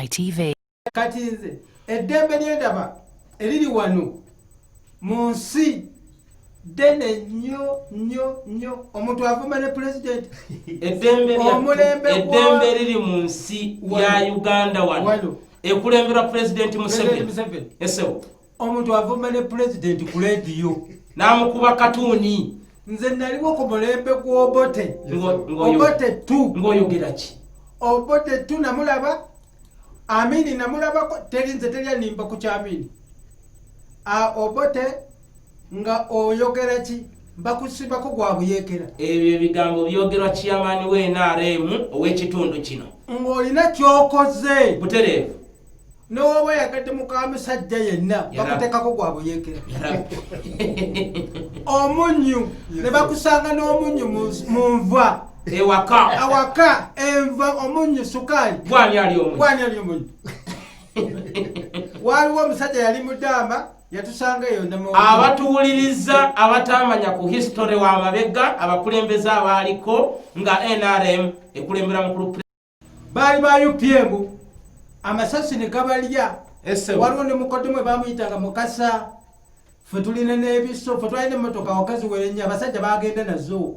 ITV. Kati nze eddembe ly'endaba eriri wano mu nsi ddene nnyo omuntu avuma ne pulezidenti eddembe eriri mu nsi ya Uganda wano ekulemberwa pulezidenti Museveni esewo omuntu avuma ne pulezidenti ku leediyo n'amukuba katuuni. Nze naliwo ku mulembe gw'Obote Obote tu ng'oyogera ki? Obote tu namulaba Amini namulabako terinze teryanimba ku kyamini Obote nga oyogera ki bakusibako gwa buyeekera. Ebyo ebigambo byogerwa chairman we NRM ow'ekitundu kino ng'olina ky'okoze butereevu n'oba yagadde mukamusajja yenna bakuteekako gwa buyeekera. Omunyu ne bakusanga n'omunyu mu nva awaka enva omunyu sukaali gwani ali omunyu. Waliwo omusajja yali mudamba yatusanga eyo abatuwuliriza abatamanya ku history wa mabega abakulembeze abaaliko nga NRM ekulembera mukulu baali ba UPM amasasi ne gabalya. Waliwo ne mukoddomu bamuyitanga Mukasa fe tulina n'ebiso fe twalina emmotoka wakazi werenya abasajja bagenda nazo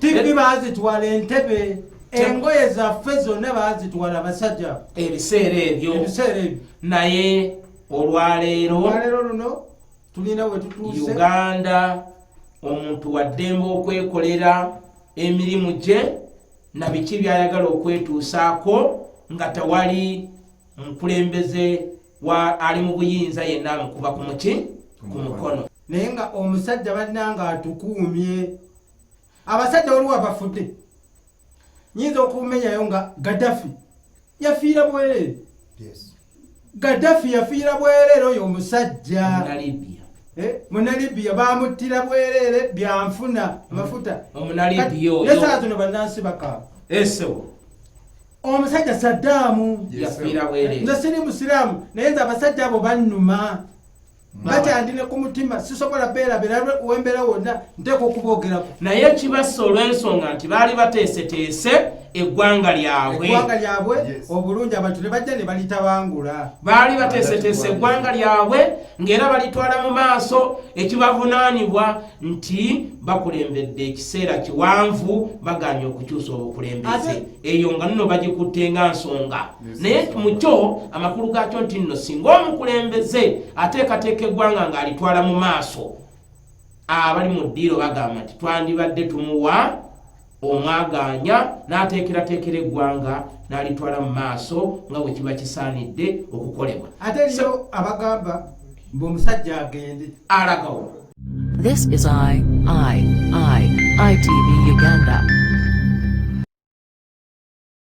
tivi baazitwala Entebbe engoye zaffe zonna baazitwala abasajja ebiseera ebyo naye olwaleero luno tulina we tutuuse Uganda omuntu waddembe okwekolera emirimu gye na biki byayagala okwetuusaako nga tewali mukulembeze ali mu buyinza yenna amukuba ku mukono. Naye nga omusajja bannanga atukuumye abasajja waliwo abafudde nyinza okumenyayo nga Gaddafi yafiira bwereere. Gaddafi yafiira bwereere oyo omusajja Munalibya bamuttira bwereere byanfuna amafuta nesala zino bannansi bakaaba omusajja Saddaamu yafiira bwereere. Nze siri musiraamu naye nze abasajja abo bannuma bakyandine ku mutima sisobola beerabira wembeera wonna nteeka okuboogerako. Naye kibassa olw'ensonga nti baali bateeseteese eggwanga lyabwe obulungi abantu ne bajja ne balitabangula. Baali bateeseteese eggwanga lyabwe ng'era balitwala mu maaso ekibavunaanibwa nti bakulembedde ekiseera kiwanvu bagaanye okukyusa obukulembeze. Eyo nga nno bagikutte nga nsonga. Naye mu kyo amakulu gaakyo nti nno singa omukulembeze ateekateeka eggwanga ng'alitwala mu maaso abali mu ddiiro bagamba nti twandibadde tumuwa omwaganya n'ateekerateekera eggwanga n'alitwala mu maaso nga bwe kiba kisaanidde okukolebwa. Ate eriyo abagamba ng'omusajja agende alagawo. This is ITV Uganda.